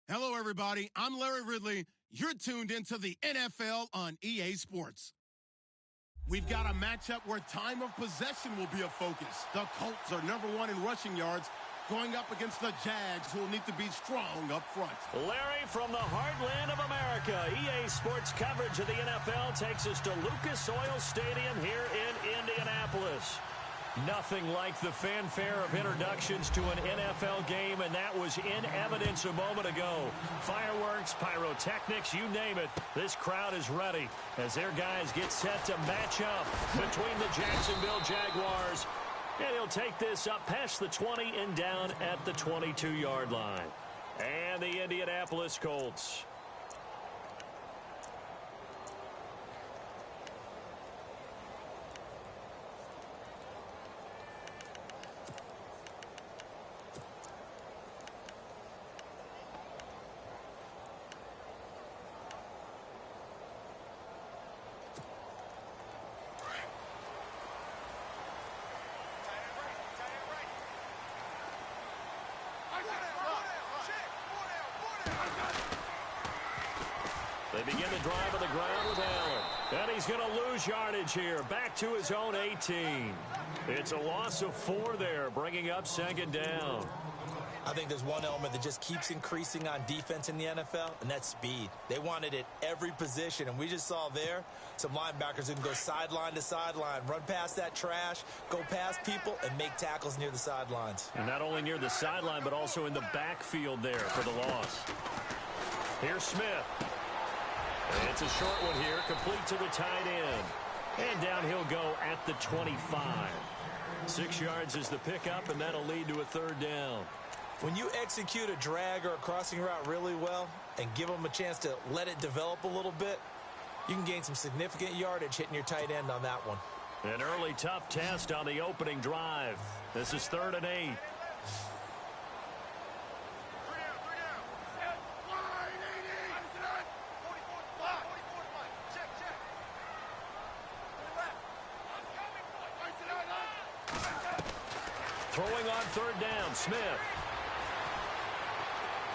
Hello, everybody. I'm Larry Ridley. You're tuned into the NFL on EA Sports. We've got a matchup where time of possession will be a focus. The Colts are #1 in rushing yards, going up against the Jags, who will need to be strong up front. Larry, from the heartland of America, EA Sports coverage of the NFL takes us to Lucas Oil Stadium here in Indianapolis. Nothing like the fanfare of introductions to an NFL game, and that was in evidence a moment ago. Fireworks, pyrotechnics, you name it. This crowd is ready as their guys get set to match up between the Jacksonville Jaguars. And he'll take this up past the 20 and down at the 22-yard line. And the Indianapolis Colts. They begin the drive on the ground with Allen. And he's going to lose yardage here. Back to his own 18. It's a loss of 4 there, bringing up second down. I think there's one element that just keeps increasing on defense in the NFL, and that's speed. They want it at every position, and we just saw there some linebackers who can go sideline to sideline, run past that trash, go past people, and make tackles near the sidelines. And not only near the sideline, but also in the backfield there for the loss. Here's Smith. It's a short one here, complete to the tight end. And down he'll go at the 25. 6 yards is the pickup, and that'll lead to a third down. When you execute a drag or a crossing route really well and give them a chance to let it develop a little bit, you can gain some significant yardage hitting your tight end on that one. An early tough test on the opening drive. This is 3rd and 8. Throwing on 3rd down, Smith.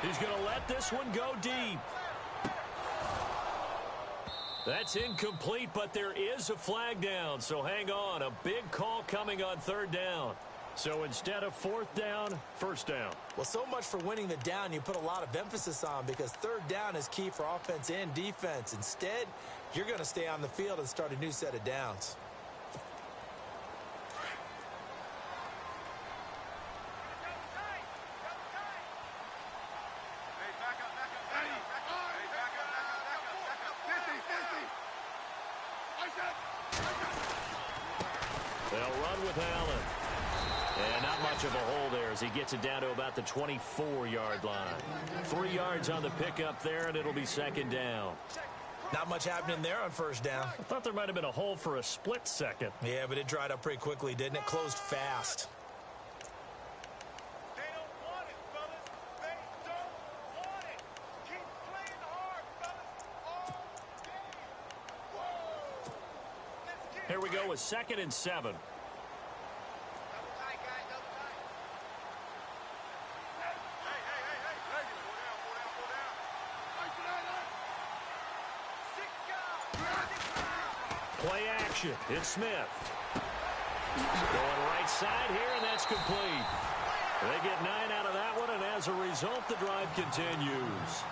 He's going to let this one go deep. That's incomplete, but there is a flag down, so hang on. A big call coming on 3rd down. So instead of 4th down, 1st down. Well, so much for winning the down you put a lot of emphasis on, because 3rd down is key for offense and defense. Instead, you're going to stay on the field and start a new set of downs. They'll run with Allen. And not much of a hole there as he gets it down to about the 24-yard line. 3 yards on the pickup there, and it'll be 2nd down. Not much happening there on 1st down. I thought there might have been a hole for a split second. Yeah, but it dried up pretty quickly, didn't it? Closed fast. They don't want it, fellas. They don't want it. Keep playing hard, fellas. All day. Whoa. Here we go with 2nd and 7. Play action. It's Smith. Going right side here, and that's complete. They get 9 out of that one, and as a result, the drive continues.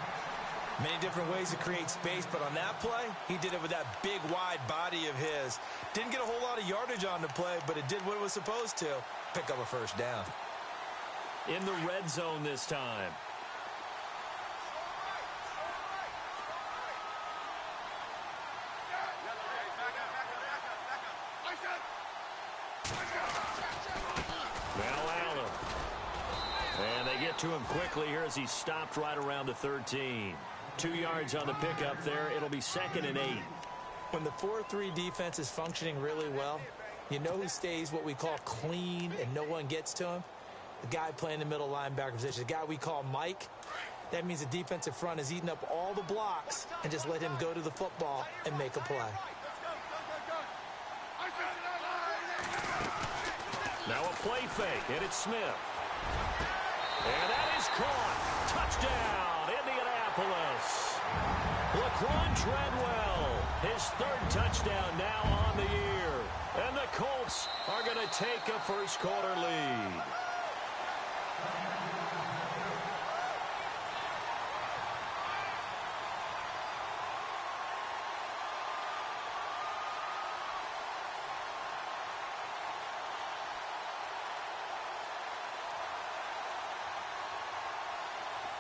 Many different ways to create space, but on that play, he did it with that big, wide body of his. Didn't get a whole lot of yardage on the play, but it did what it was supposed to. Pick up a 1st down. In the red zone this time. Now Allen. And they get to him quickly here as he stopped right around the 13. 2 yards on the pickup there. It'll be 2nd and 8. When the 4-3 defense is functioning really well, you know who stays what we call clean and no one gets to him? The guy playing the middle linebacker position, the guy we call Mike. That means the defensive front is eating up all the blocks and just let him go to the football and make a play. Now a play fake, and it's Smith. And that is caught. Touchdown, Laquan Treadwell, his third touchdown now on the year. And the Colts are going to take a first-quarter lead.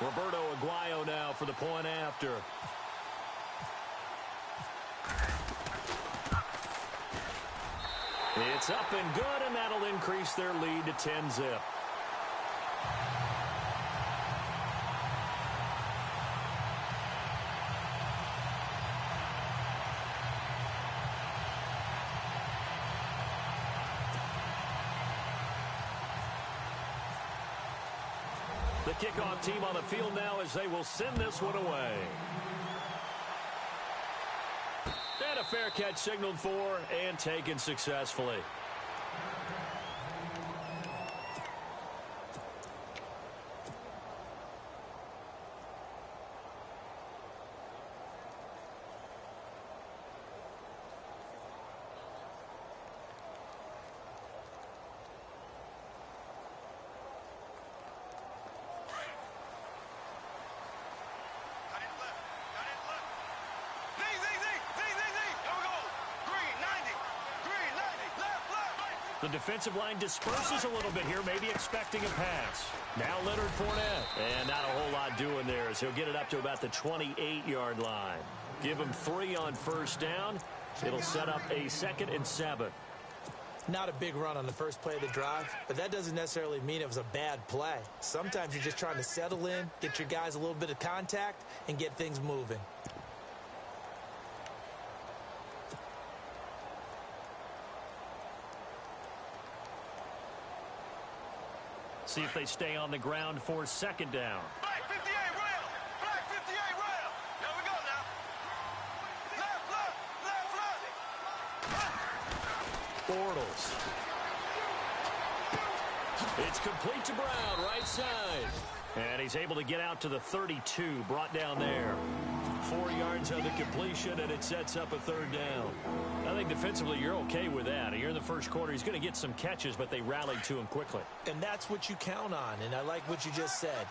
Roberto Aguayo now for the point after. It's up and good, and that'll increase their lead to 10-zip. The kickoff team on the field now as they will send this one away. And a fair catch signaled for and taken successfully. The defensive line disperses a little bit here, maybe expecting a pass. Now Leonard Fournette. And not a whole lot doing there as he'll get it up to about the 28-yard line. Give him 3 on first down. It'll set up a 2nd and 7. Not a big run on the first play of the drive, but that doesn't necessarily mean it was a bad play. Sometimes you're just trying to settle in, get your guys a little bit of contact, and get things moving. See if they stay on the ground for 2nd down. Black 58 rail. Black 58 rail. Here we go now. Left. Bortles. It's complete to Brown, right side. And he's able to get out to the 32, brought down there. 4 yards on the completion, and it sets up a 3rd down. I think defensively you're okay with that. Here in the first quarter, he's going to get some catches, but they rallied to him quickly. And that's what you count on, and I like what you just said.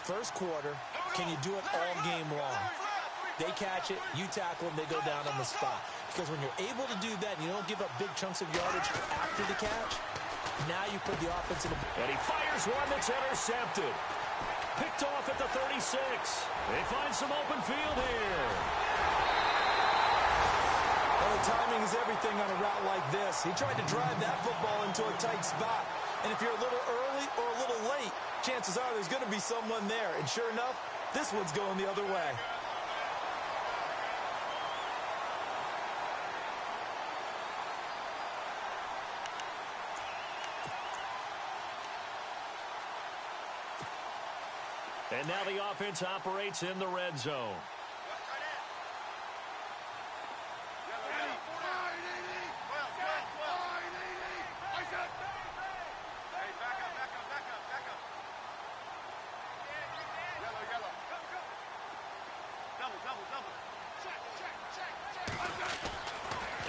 First quarter, can you do it all game long? They catch it, you tackle them, they go down on the spot. Because when you're able to do that and you don't give up big chunks of yardage after the catch, now you put the offense in a... And he fires one that's intercepted. Picked off at the 36. They find some open field here. Well, the timing is everything on a route like this. He tried to drive that football into a tight spot. And if you're a little early or a little late, chances are there's going to be someone there. And sure enough, this one's going the other way. And now the offense operates in the red zone.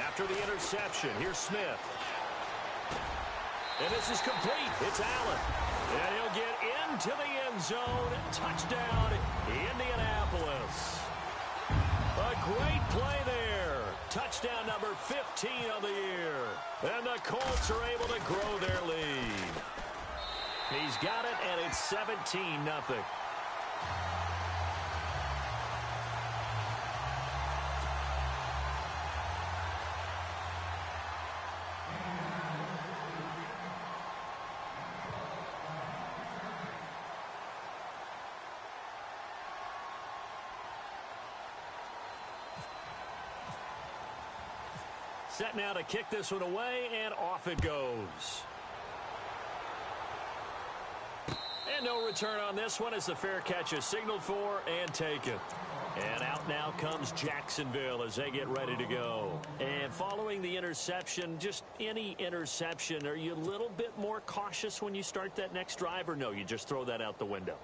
After the interception, here's Smith. And this is complete. It's Allen. And he'll get into the end zone. Touchdown, Indianapolis. A great play there. Touchdown number 15 of the year. And the Colts are able to grow their lead. He's got it, and it's 17-0. Set now to kick this one away, and off it goes. And no return on this one as the fair catch is signaled for and taken. And out now comes Jacksonville as they get ready to go. And following the interception, just any interception, are you a little bit more cautious when you start that next drive, or no, you just throw that out the window?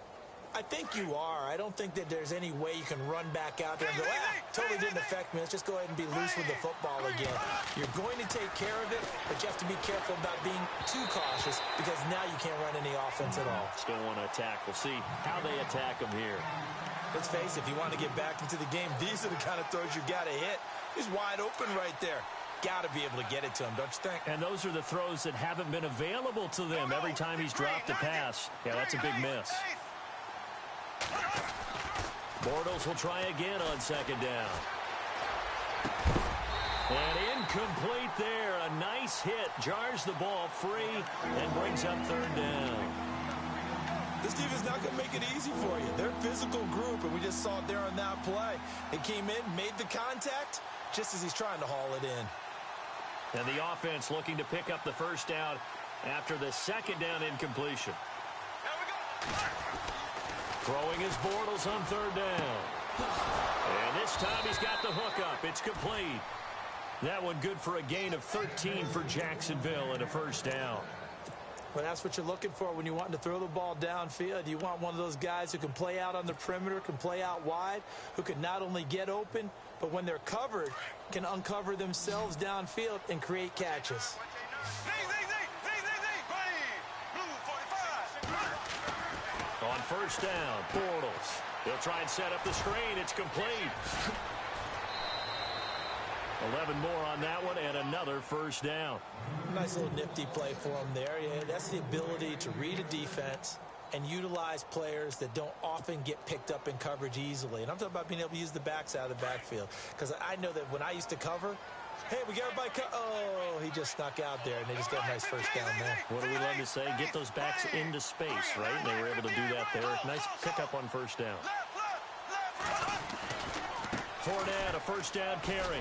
I think you are. I don't think that there's any way you can run back out there and go, totally didn't affect me. Let's just go ahead and be loose with the football again. You're going to take care of it, but you have to be careful about being too cautious because now you can't run any offense at all. Still want to attack. We'll see how they attack them here. Let's face it, if you want to get back into the game, these are the kind of throws you got to hit. He's wide open right there. Got to be able to get it to him, don't you think? And those are the throws that haven't been available to them every time he's dropped a pass. Yeah, that's a big miss. Bortles will try again on second down. And incomplete there. A nice hit. Jars the ball free and brings up third down. This defense is not going to make it easy for you. They're a physical group, and we just saw it there on that play. They came in, made the contact, just as he's trying to haul it in. And the offense looking to pick up the first down after the second down incompletion. Throwing his Bortles on third down. And this time he's got the hook up. It's complete. That one good for a gain of 13 for Jacksonville and a first down. Well, that's what you're looking for when you want to throw the ball downfield. You want one of those guys who can play out on the perimeter, can play out wide, who can not only get open, but when they're covered, can uncover themselves downfield and create catches. On first down, Bortles. They'll try and set up the screen. It's complete. 11 more on that one and another first down. Nice little nifty play for him there. Yeah, that's the ability to read a defense and utilize players that don't often get picked up in coverage easily. And I'm talking about being able to use the backs out of the backfield. Because I know that when I used to cover, hey, we got everybody oh, he just snuck out there, and they just got a nice first down there. What do we love to say? Get those backs into space, right? And they were able to do that there. Nice pickup on first down. Fournette, a first down carry.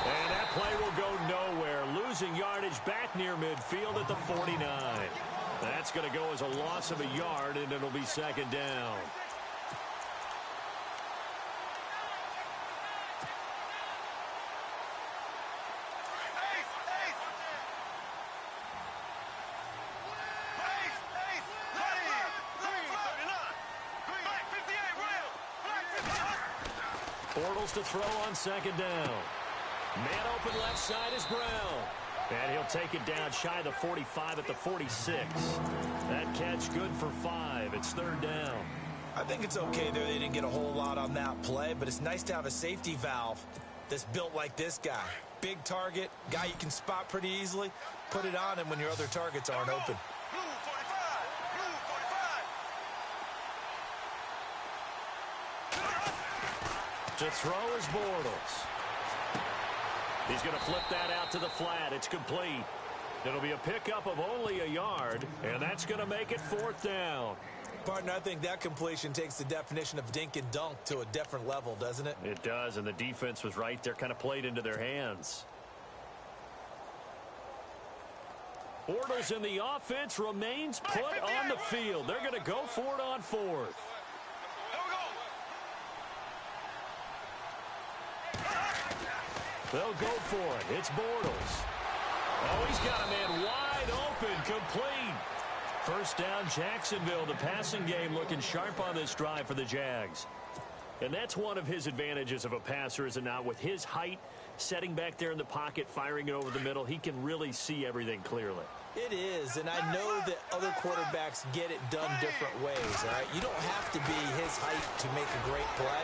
And that play will go nowhere. Losing yardage back near midfield at the 49. That's going to go as a loss of a yard, and it'll be second down. Bortles to throw on second down. Man open left side is Brown. And he'll take it down shy of the 45 at the 46. That catch good for 5. It's third down. I think it's okay there. They didn't get a whole lot on that play, but it's nice to have a safety valve that's built like this guy. Big target, guy you can spot pretty easily. Put it on him when your other targets aren't open. To throw is Bortles. He's going to flip that out to the flat. It's complete. It'll be a pickup of only a yard, and that's going to make it fourth down. Partner, I think that completion takes the definition of dink and dunk to a different level, doesn't it? It does, and the defense was right there, kind of played into their hands. Bortles in the offense remains put on the field. They're going to go for it on fourth. They'll go for it. It's Bortles. Oh, he's got a man wide open, complete. First down, Jacksonville. The passing game looking sharp on this drive for the Jags. And that's one of his advantages of a passer, is it not? With his height, setting back there in the pocket, firing it over the middle, he can really see everything clearly. It is, and I know that other quarterbacks get it done different ways, all right? You don't have to be his height to make a great play.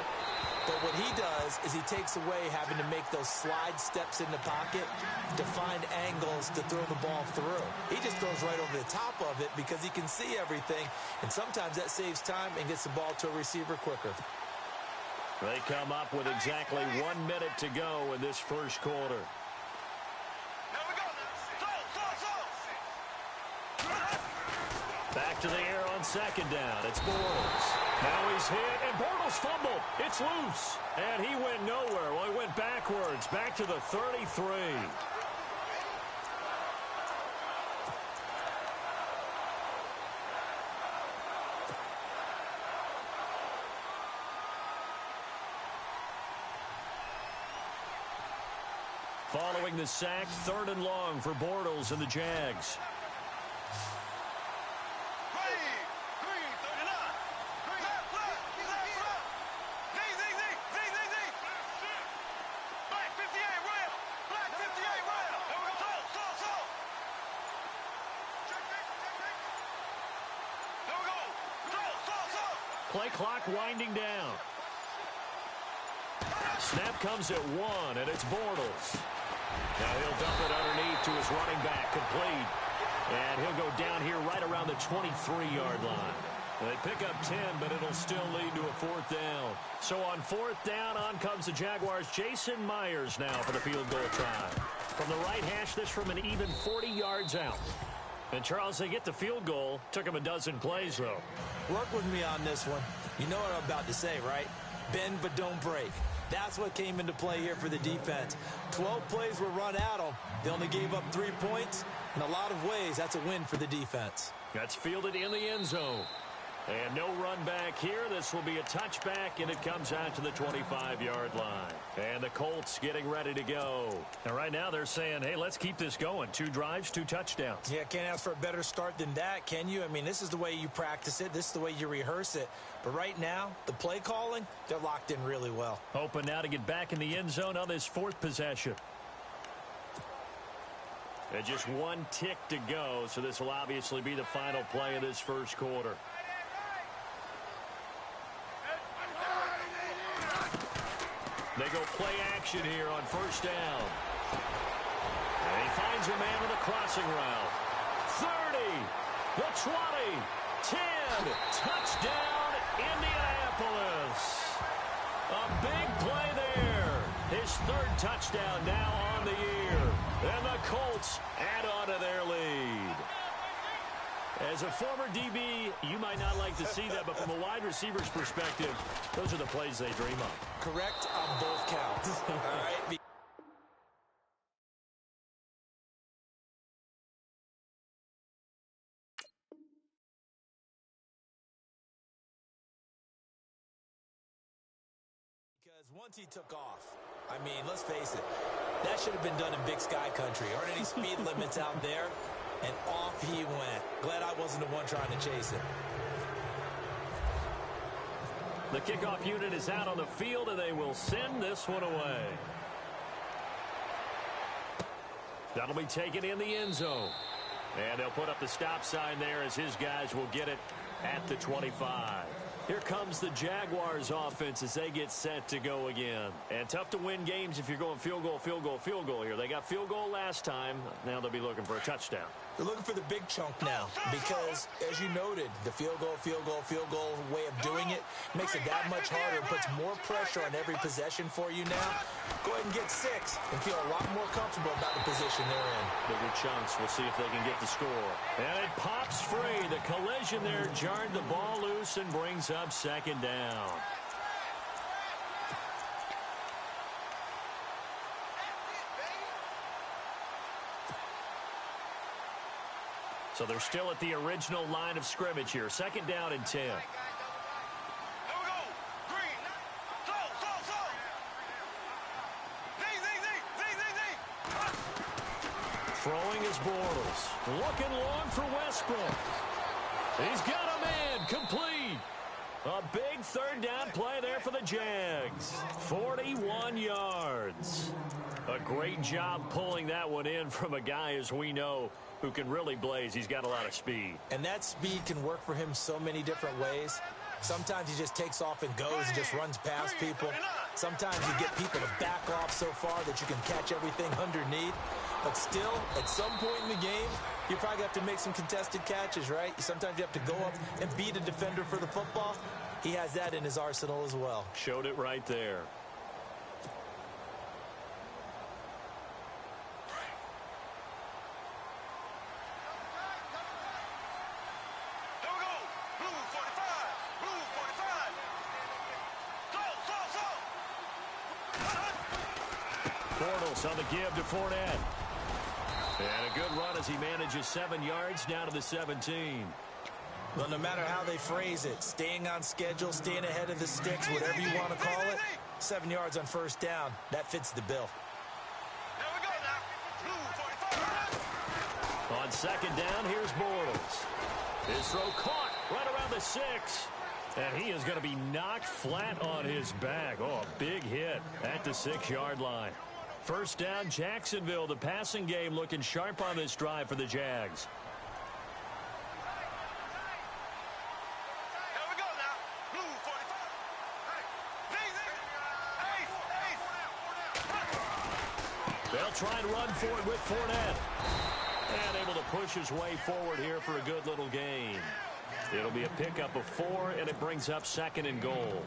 But what he does is he takes away having to make those slide steps in the pocket to find angles to throw the ball through. He just throws right over the top of it because he can see everything, and sometimes that saves time and gets the ball to a receiver quicker. They come up with exactly 1 minute to go in this first quarter. Back to the air on second down. It's Bortles. Now he's hit, and Bortles fumbled. It's loose, and he went nowhere. Well, he went backwards, back to the 33. Following the sack, 3rd and long for Bortles and the Jags. Play clock winding down. Snap comes at 1, and it's Bortles. Now he'll dump it underneath to his running back, complete. And he'll go down here right around the 23-yard line. They pick up 10, but it'll still lead to a 4th down. So on 4th down, on comes the Jaguars' Jason Myers now for the field goal try. From the right hash, this from an even 40 yards out. And, Charles, they get the field goal. Took him a dozen plays, though. Work with me on this one. You know what I'm about to say, right? Bend but don't break. That's what came into play here for the defense. 12 plays were run at them. They only gave up 3 points. In a lot of ways, that's a win for the defense. That's fielded in the end zone. And no run back here. This will be a touchback, and it comes out to the 25-yard line. And the Colts getting ready to go. And right now they're saying, hey, let's keep this going. 2 drives, 2 touchdowns. Yeah, can't ask for a better start than that, can you? I mean, this is the way you practice it. This is the way you rehearse it. But right now, the play calling, they're locked in really well. Hoping now to get back in the end zone on this 4th possession. And just 1 tick to go, so this will obviously be the final play of this first quarter. They go play action here on 1st down. And he finds a man with a crossing route. 30, the 20, 10, touchdown, Indianapolis. A big play there. His 3rd touchdown now on the year. And the Colts add on to their lead. As a former DB, you might not like to see that, but from a wide receiver's perspective, those are the plays they dream of. Correct on both counts. All right. Because once he took off, I mean, let's face it, that should have been done in Big Sky country. Aren't any speed limits out there? And off he went. Glad I wasn't the one trying to chase it. The kickoff unit is out on the field, and they will send this one away. That'll be taken in the end zone. And they'll put up the stop sign there as his guys will get it at the 25. Here comes the Jaguars offense as they get set to go again. And tough to win games if you're going field goal, field goal, field goal here. They got field goal last time. Now they'll be looking for a touchdown. They're looking for the big chunk now because, as you noted, the field goal way of doing it makes it that much harder and puts more pressure on every possession for you now. Go ahead and get 6 and feel a lot more comfortable about the position they're in. Bigger chunks. We'll see if they can get the score. And it pops free. The collision there jarred the ball loose and brings up 2nd down. So they're still at the original line of scrimmage here. 2nd down and 10. Throwing is Bortles. Looking long for Westbrook. He's got a man. Complete. A big 3rd down play there for the Jags. 41 yards. A great job pulling that one in from a guy, as we know, who can really blaze. He's got a lot of speed. And that speed can work for him so many different ways. Sometimes he just takes off and goes and just runs past people. Sometimes you get people to back off so far that you can catch everything underneath. But still, at some point in the game, you probably have to make some contested catches, right? Sometimes you have to go up and beat a defender for the football. He has that in his arsenal as well. Showed it right there. Bortles on the give to Fournette. And a good run as he manages 7 yards down to the 17. Well, no matter how they phrase it, staying on schedule, staying ahead of the sticks, whatever you want to call it, 7 yards on 1st down, that fits the bill. On 2nd down, here's Bortles. His throw caught right around the 6. And he is going to be knocked flat on his back. Oh, a big hit at the 6-yard line. 1st down, Jacksonville. The passing game looking sharp on this drive for the Jags. Here we go now. They'll try and run for it with Fournette. And able to push his way forward here for a good little gain. It'll be a pickup of 4, and it brings up 2nd and goal.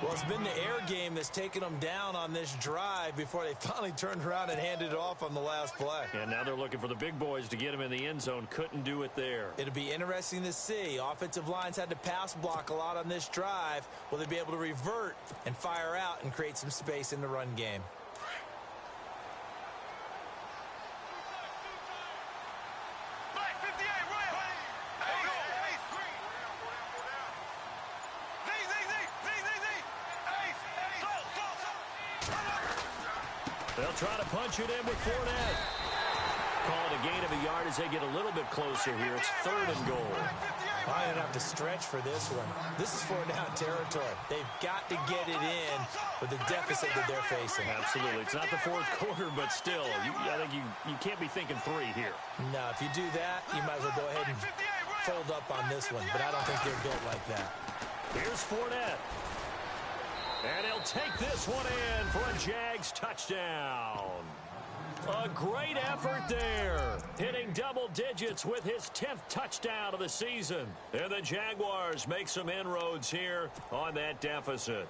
Well, it's been the air game that's taken them down on this drive before they finally turned around and handed it off on the last play. And now they're looking for the big boys to get him in the end zone. Couldn't do it there. It'll be interesting to see. Offensive lines had to pass block a lot on this drive. Will they be able to revert and fire out and create some space in the run game? They'll try to punch it in with Fournette. Call it a gain of a yard as they get a little bit closer here. It's 3rd and goal. I don't have to stretch for this one. This is 4-down territory. They've got to get it in with the deficit that they're facing. Absolutely. It's not the 4th quarter, but still, I think you can't be thinking 3 here. No, if you do that, you might as well go ahead and fold up on this one. But I don't think they're built like that. Here's Fournette. And he'll take this one in for a Jags touchdown. A great effort there. Hitting double digits with his 10th touchdown of the season. And the Jaguars make some inroads here on that deficit.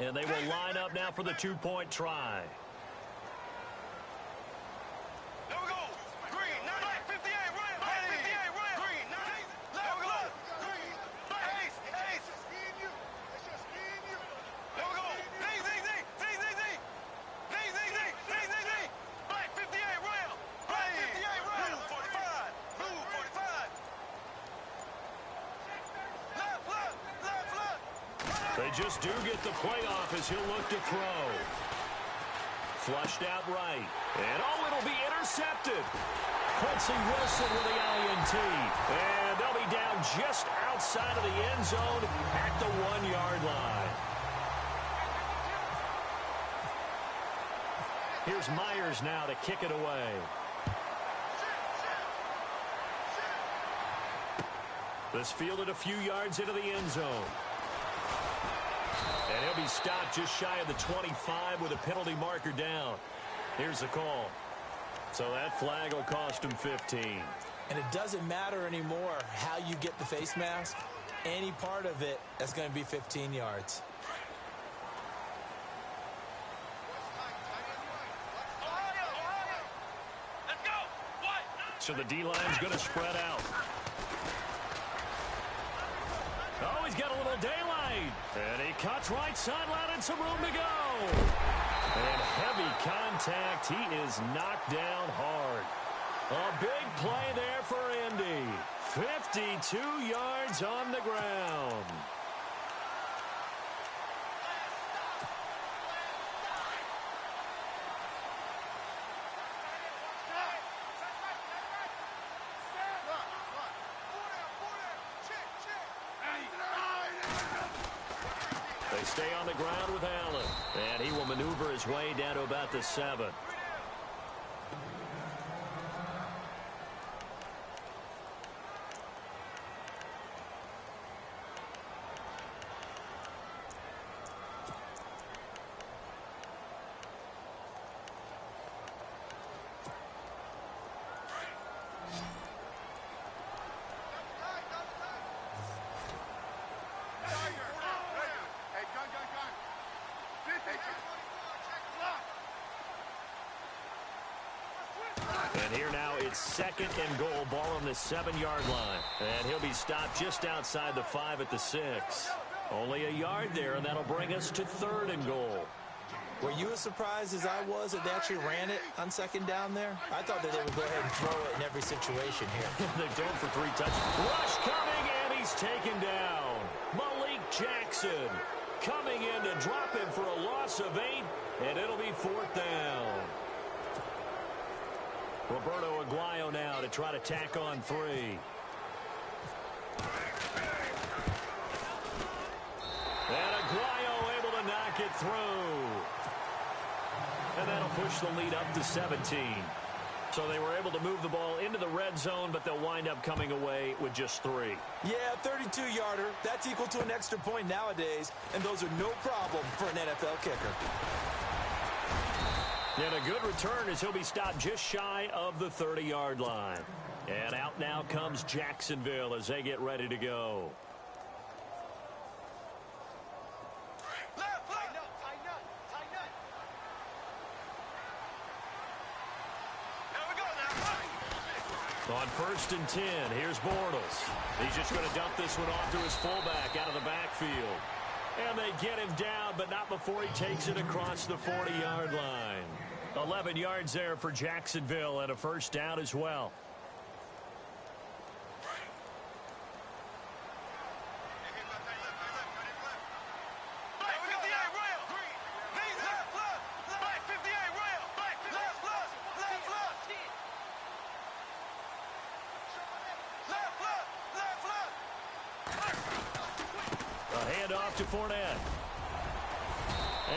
And they will line up now for the 2-point try. They just do get the playoff as he'll look to throw. Flushed out right. And, it'll be intercepted. Quincy Wilson with the INT. And they'll be down just outside of the end zone at the 1-yard line. Here's Myers now to kick it away. This fielded a few yards into the end zone. And he'll be stopped just shy of the 25 with a penalty marker down. Here's the call. So that flag will cost him 15. And it doesn't matter anymore how you get the face mask. Any part of it, that's going to be 15 yards. So the D-line's going to spread out. Oh, he's got a little daylight. And he cuts right sideline and some room to go. And heavy contact. He is knocked down hard. A big play there for Indy. 52 yards on the ground. They stay on the ground with Allen. And he will maneuver his way down to about the 7. And here now it's 2nd and goal, ball on the 7-yard line. And he'll be stopped just outside the 5 at the 6. Only a yard there, and that'll bring us to 3rd and goal. Were you as surprised as I was that they actually ran it on 2nd down there? I thought that they would go ahead and throw it in every situation here. They don't for 3 touchdowns. Rush coming, and he's taken down. Malik Jackson coming in to drop him for a loss of 8, and it'll be 4th down. Roberto Aguayo now to try to tack on 3. And Aguayo able to knock it through. And that'll push the lead up to 17. So they were able to move the ball into the red zone, but they'll wind up coming away with just 3. Yeah, 32-yarder. That's equal to an extra point nowadays, and those are no problem for an NFL kicker. And a good return as he'll be stopped just shy of the 30-yard line. And out now comes Jacksonville as they get ready to go. On 1st and 10, here's Bortles. He's just going to dump this one off to his fullback out of the backfield. And they get him down, but not before he takes it across the 40-yard line. 11 yards there for Jacksonville and a first down as well. Off to Fournette.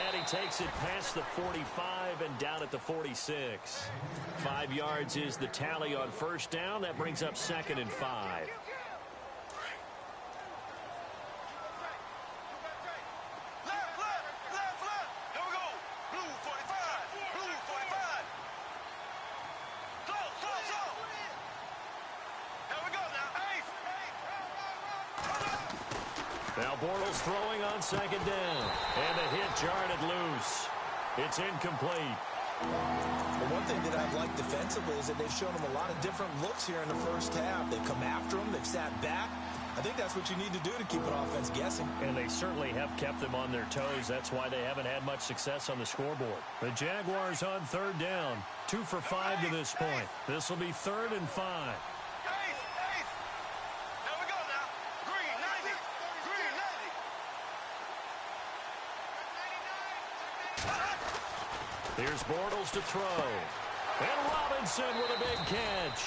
And he takes it past the 45 and down at the 46. 5 yards is the tally on first down. That brings up 2nd and 5. Now Bortles throwing on 2nd down. And the hit jarred it loose. It's incomplete. Well, one thing that I've liked defensively is that they've shown him a lot of different looks here in the first half. They've come after him. They've sat back. I think that's what you need to do to keep an offense guessing. And they certainly have kept them on their toes. That's why they haven't had much success on the scoreboard. The Jaguars on 3rd down. 2 for 5 to this point. This will be 3rd and 5. Here's Bortles to throw. And Robinson with a big catch.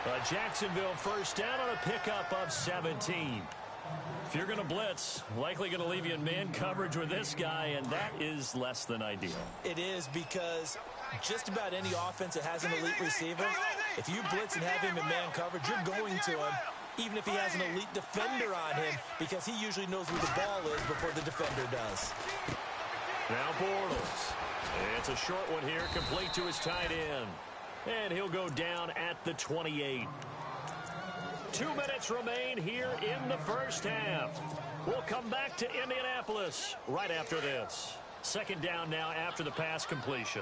A Jacksonville first down on a pickup of 17. If you're going to blitz, likely going to leave you in man coverage with this guy, and that is less than ideal. It is, because just about any offense that has an elite receiver, if you blitz and have him in man coverage, you're going to him, even if he has an elite defender on him, because he usually knows where the ball is before the defender does. Now Bortles. It's a short one here, complete to his tight end. And he'll go down at the 28. 2 minutes remain here in the first half. We'll come back to Indianapolis right after this. 2nd down now after the pass completion.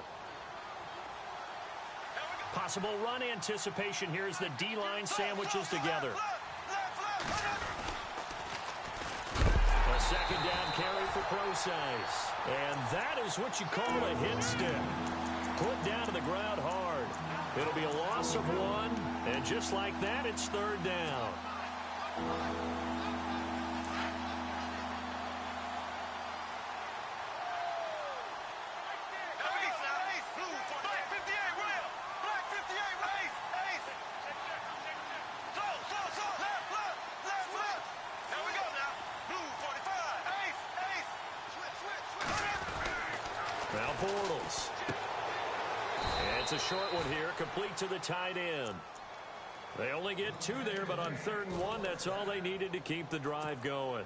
Possible run anticipation here as the D-line sandwiches together. A 2nd down carry for Procise. And that is what you call a hit stick. Put down to the ground hard. It'll be a loss of 1, and just like that, it's 3rd down. Now Bortles. It's a short one here, complete to the tight end. They only get 2 there, but on 3rd and 1, that's all they needed to keep the drive going.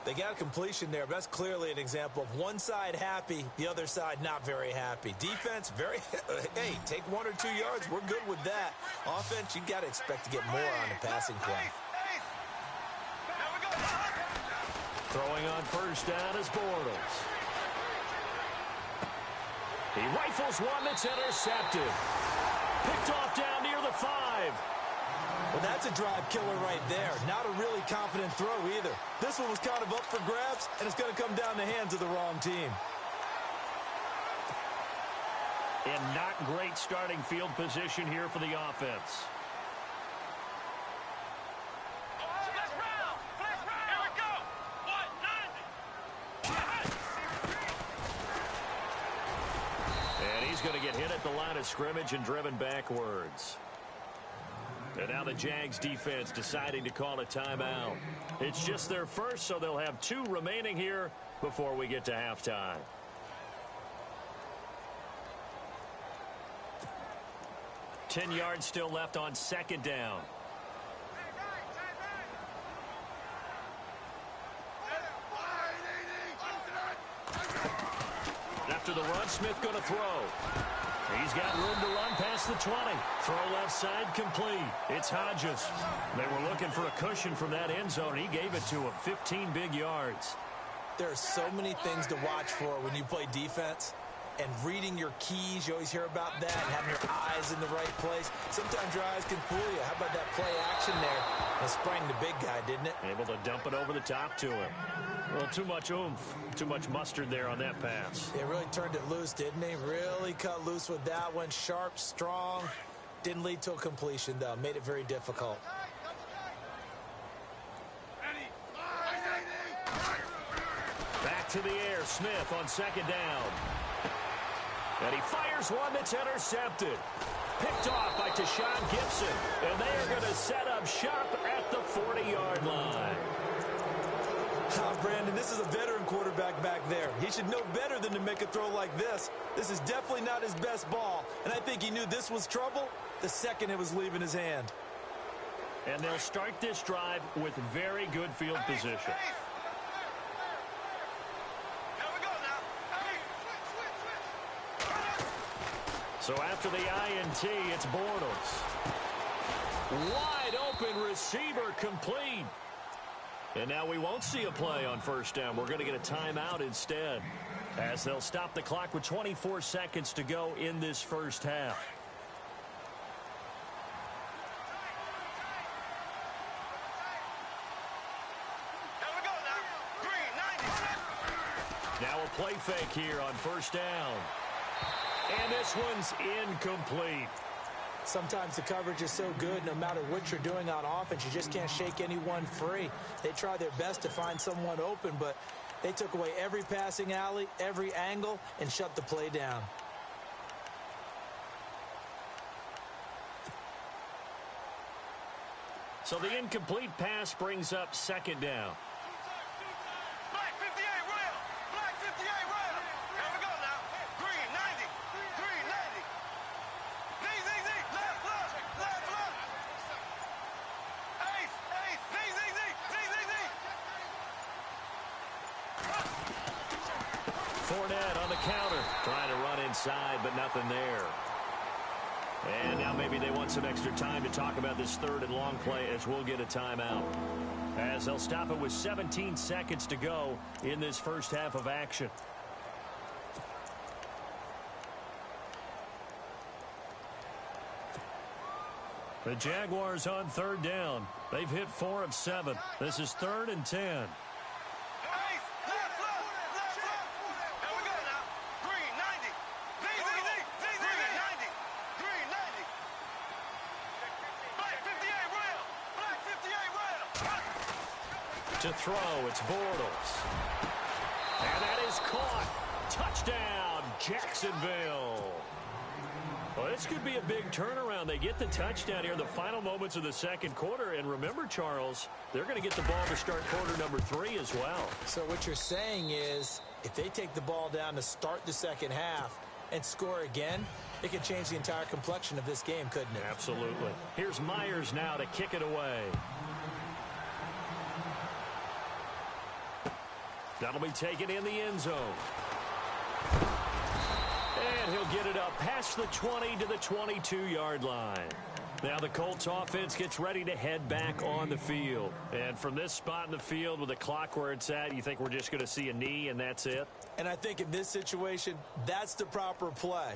They got a completion there, but that's clearly an example of one side happy, the other side not very happy. Defense, very, hey, take 1 or 2 yards, we're good with that. Offense, you got to expect to get more on the passing play. Throwing on first down is Bortles. He rifles one that's intercepted. Picked off down near the 5. Well, that's a drive killer right there. Not a really confident throw either. This one was kind of up for grabs, and it's going to come down the hands of the wrong team. And not great starting field position here for the offense. Going to get hit at the line of scrimmage and driven backwards. And now the Jags defense deciding to call a timeout. It's just their first, so they'll have 2 remaining here before we get to halftime. 10 yards still left on second down. After the run, Smith going to throw. He's got room to run past the 20. Throw left side complete. It's Hodges. They were looking for a cushion from that end zone. He gave it to him. 15 big yards. There are so many things to watch for when you play defense. And reading your keys, you always hear about that, and having your eyes in the right place. Sometimes your eyes can fool you. How about that play action there? It sprang the big guy, didn't it? Able to dump it over the top to him. Well, too much oomph, too much mustard there on that pass. They really turned it loose, didn't they? Really cut loose with that one. Sharp, strong. Didn't lead to a completion, though. Made it very difficult. Back to the air. Smith on second down. And he fires one that's intercepted. Picked off by Tashawn Gibson. And they are going to set up shop at the 40-yard line. Brandon, this is a veteran quarterback back there. He should know better than to make a throw like this. This is definitely not his best ball. And I think he knew this was trouble the second it was leaving his hand. And they'll start this drive with very good field position. So after the INT, it's Bortles. Wide open receiver complete. And now we won't see a play on first down. We're going to get a timeout instead, as they'll stop the clock with 24 seconds to go in this first half. Now a play fake here on first down. And this one's incomplete. Sometimes the coverage is so good, no matter what you're doing on offense, you just can't shake anyone free. They try their best to find someone open, but they took away every passing alley, every angle, and shut the play down. So the incomplete pass brings up second down. Fournette on the counter, trying to run inside, but nothing there. And now maybe they want some extra time to talk about this third and long play, as we'll get a timeout. As they'll stop it with 17 seconds to go in this first half of action. The Jaguars on third down. They've hit 4 of 7. This is 3rd and 10. To throw, it's Bortles. And that is caught. Touchdown, Jacksonville. Well, this could be a big turnaround. They get the touchdown here in the final moments of the second quarter. And remember, Charles, they're going to get the ball to start quarter number 3 as well. So what you're saying is, if they take the ball down to start the second half and score again, it could change the entire complexion of this game, couldn't it? Absolutely. Here's Myers now to kick it away. That'll be taken in the end zone. And he'll get it up past the 20 to the 22-yard line. Now the Colts offense gets ready to head back on the field. And from this spot in the field with the clock where it's at, you think we're just going to see a knee and that's it? And I think in this situation, that's the proper play.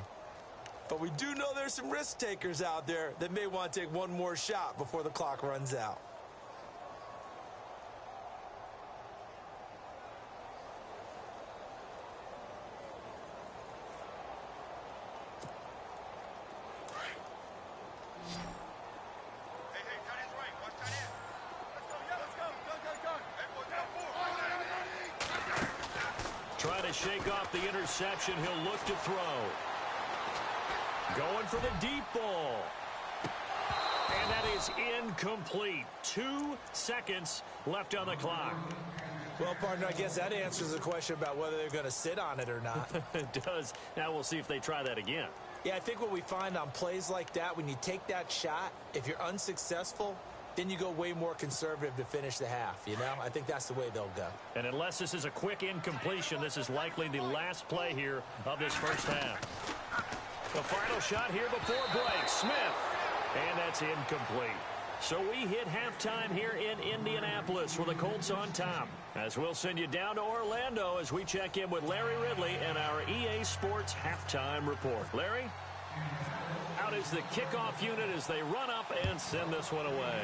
But we do know there's some risk takers out there that may want to take one more shot before the clock runs out. Trying to shake off the interception. He'll look to throw. Going for the deep ball. And that is incomplete. 2 seconds left on the clock. Well, partner, I guess that answers the question about whether they're going to sit on it or not. It does. Now we'll see if they try that again. Yeah, I think what we find on plays like that, when you take that shot, if you're unsuccessful, then you go way more conservative to finish the half, you know? I think that's the way they'll go. And unless this is a quick incompletion, this is likely the last play here of this first half. The final shot here before break, Smith. And that's incomplete. So we hit halftime here in Indianapolis with the Colts on top. As we'll send you down to Orlando as we check in with Larry Ridley and our EA Sports halftime report. Larry? Out is the kickoff unit as they run up and send this one away.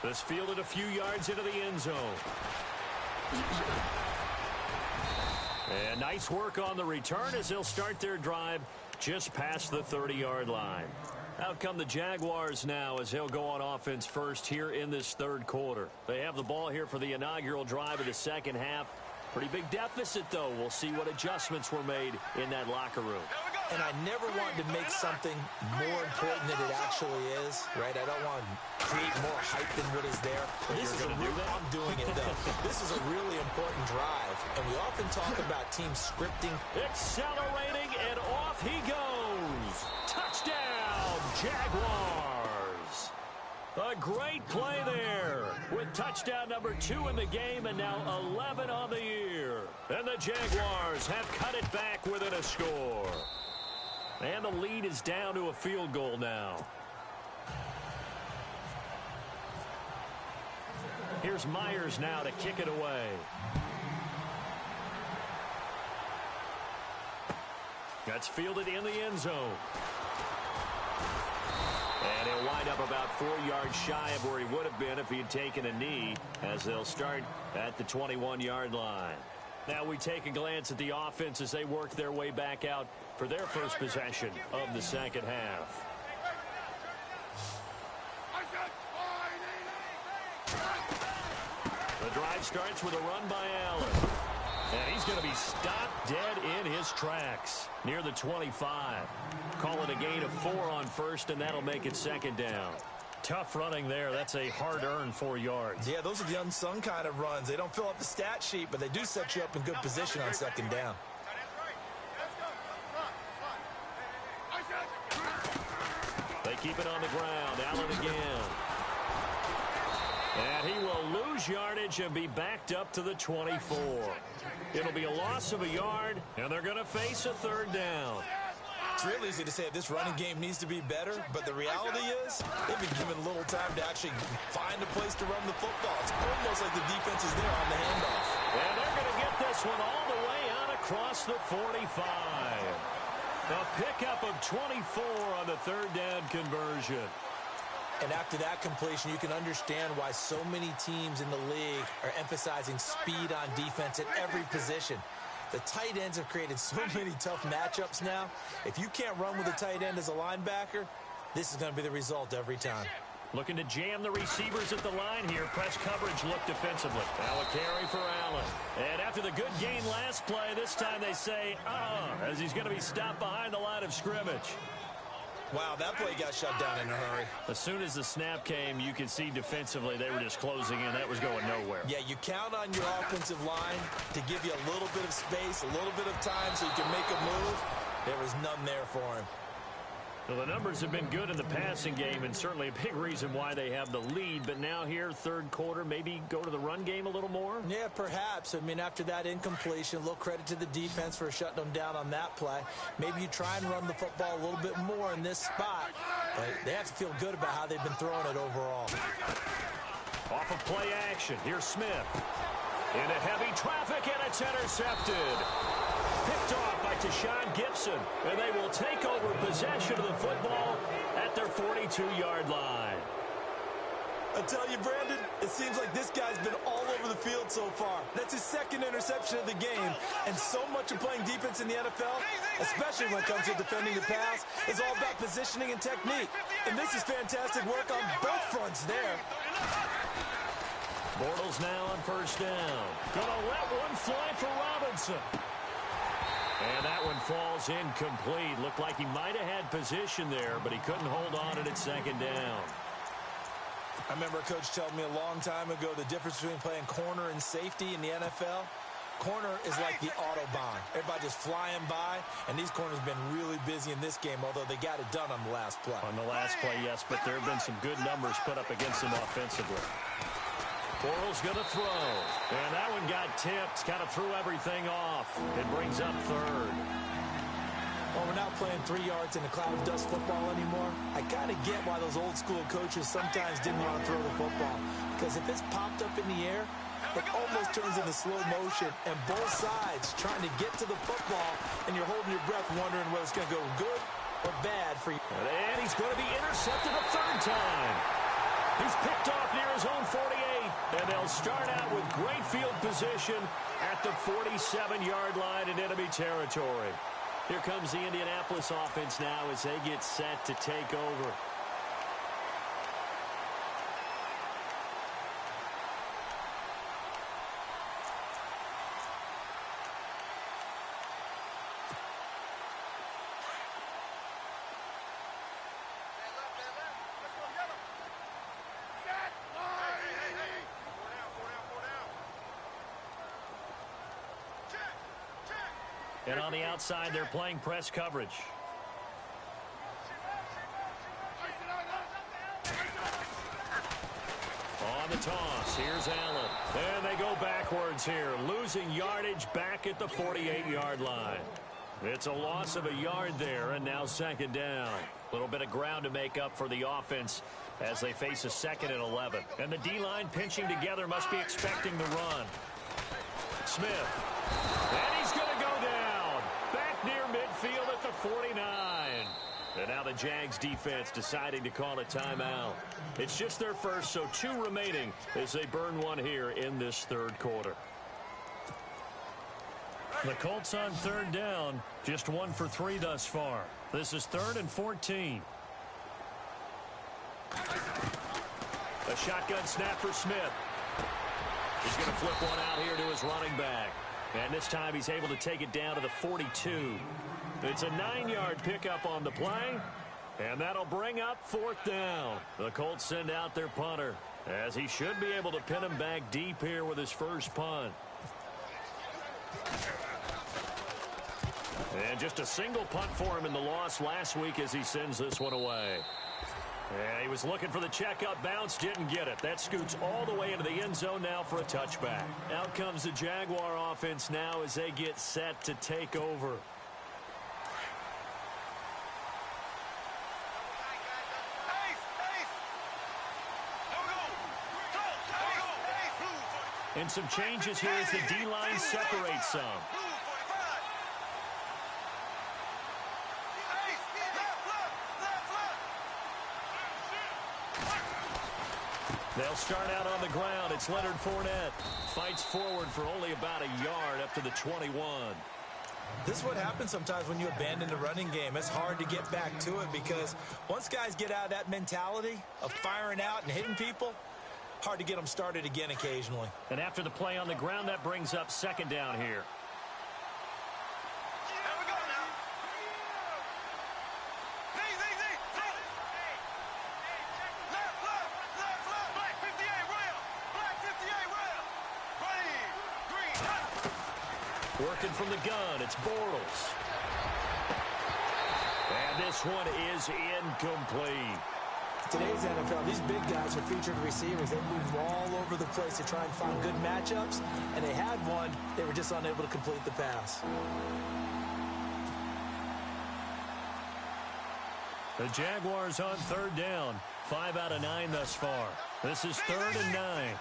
This fielded a few yards into the end zone. And nice work on the return as they'll start their drive just past the 30-yard line. Out come the Jaguars now as they'll go on offense first here in this third quarter. They have the ball here for the inaugural drive of the second half. Pretty big deficit, though. We'll see what adjustments were made in that locker room. And I never want to make something more important than it actually is, right? I don't want to create more hype than what is there. This is I'm doing it, though. This is a really important drive. And we often talk about team scripting. Accelerating, and off he goes. Touchdown, Jaguars. A great play there with touchdown number 2 in the game and now 11 on the year. And the Jaguars have cut it back within a score. And the lead is down to a field goal now. Here's Myers now to kick it away. That's fielded in the end zone. And he'll wind up about 4 yards shy of where he would have been if he had taken a knee, as they'll start at the 21-yard line. Now we take a glance at the offense as they work their way back out for their first possession of the second half. The drive starts with a run by Allen. And he's going to be stopped dead in his tracks near the 25. Call it a gain of 4 on first, and that'll make it second down. Tough running there. That's a hard-earned 4 yards. Yeah, those are the unsung kind of runs. They don't fill up the stat sheet, but they do set you up in good position on second down. They keep it on the ground. Allen again. And he will lose yardage and be backed up to the 24. It'll be a loss of a yard, and they're going to face a third down. It's real easy to say this running game needs to be better, but the reality is they've been given little time to actually find a place to run the football. It's almost like the defense is there on the handoff. And they're going to get this one all the way out across the 45. A pickup of 24 on the third down conversion. And after that completion, you can understand why so many teams in the league are emphasizing speed on defense at every position. The tight ends have created so many tough matchups now. If you can't run with a tight end as a linebacker, this is going to be the result every time. Looking to jam the receivers at the line here. Press coverage look defensively. Now a carry for Allen. And after the good gain last play, this time they say, as he's going to be stopped behind the line of scrimmage. Wow, that play got shut down in a hurry. As soon as the snap came, you could see defensively they were just closing in. That was going nowhere. Yeah, you count on your offensive line to give you a little bit of space, a little bit of time so you can make a move. There was none there for him. Well, the numbers have been good in the passing game, and certainly a big reason why they have the lead. But now here, third quarter, maybe go to the run game a little more? Yeah, perhaps. I mean, after that incompletion, a little credit to the defense for shutting them down on that play. Maybe you try and run the football a little bit more in this spot. But they have to feel good about how they've been throwing it overall. Off of play action, here's Smith. Into heavy traffic, and it's intercepted. Picked off by Tashawn Gibson, and they will take over possession of the football at their 42-yard line. I tell you, Brandon, it seems like this guy's been all over the field so far. That's his second interception of the game, and so much of playing defense in the NFL, especially when it comes to defending the pass, is all about positioning and technique. And this is fantastic work on both fronts there. Bortles now on first down. Gonna let one fly for Robinson. And that one falls incomplete. Looked like he might have had position there, but he couldn't hold on at second down. I remember a coach telling me a long time ago the difference between playing corner and safety in the NFL. Corner is like the Autobahn. Everybody just flying by, and these corners have been really busy in this game, although they got it done on the last play. On the last play, yes, but there have been some good numbers put up against them offensively. Bortles going to throw, and that one got tipped, kind of threw everything off. It brings up third. Well, we're not playing 3 yards in a cloud of dust football anymore. I kind of get why those old school coaches sometimes didn't want to throw the football, because if it's popped up in the air, it almost turns into slow motion, and both sides trying to get to the football, and you're holding your breath wondering whether it's going to go good or bad for you. And he's going to be intercepted a third time. He's picked off near his own 48, and they'll start out with great field position at the 47-yard line in enemy territory. Here comes the Indianapolis offense now as they get set to take over. And on the outside, they're playing press coverage. On the toss, here's Allen. And they go backwards here, losing yardage back at the 48-yard line. It's a loss of a yard there, and now second down. A little bit of ground to make up for the offense as they face a 2nd and 11. And the D-line pinching together must be expecting the run. Smith. And he's going to go down. Back near midfield at the 49. And now the Jags defense deciding to call a timeout. It's just their first, so 2 remaining as they burn one here in this third quarter. The Colts on third down, just 1 for 3 thus far. This is 3rd and 14. A shotgun snap for Smith. He's going to flip one out here to his running back. And this time he's able to take it down to the 42. It's a 9-yard pickup on the play. And that'll bring up 4th down. The Colts send out their punter, as he should be able to pin him back deep here with his first punt. And just a single punt for him in the loss last week as he sends this one away. And he was looking for the check-up bounce, didn't get it. That scoots all the way into the end zone now for a touchback. Out comes the Jaguar offense now as they get set to take over. And some changes here as the D-line separates some. They'll start out on the ground. It's Leonard Fournette. Fights forward for only about a yard up to the 21. This is what happens sometimes when you abandon the running game. It's hard to get back to it because once guys get out of that mentality of firing out and hitting people, hard to get them started again occasionally. And after the play on the ground, that brings up 2nd down here. Working from the gun, it's Bortles. And this one is incomplete. Today's NFL, these big guys are featured receivers. They move all over the place to try and find good matchups, and they had one. They were just unable to complete the pass. The Jaguars on third down. 5 out of 9 thus far. This is 3rd and 9.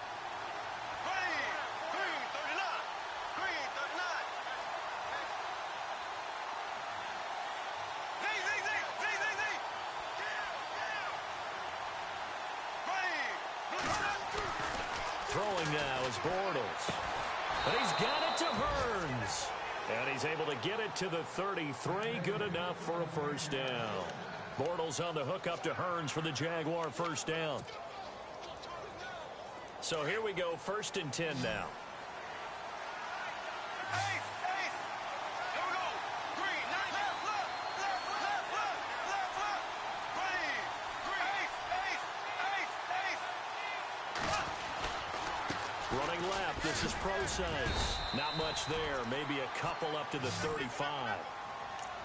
Throwing now is Bortles. And he's got it to Hearns. And he's able to get it to the 33. Good enough for a first down. Bortles on the hook up to Hearns for the Jaguar first down. So here we go, 1st and 10 now. Running left, this is Procise. Not much there, maybe a couple up to the 35.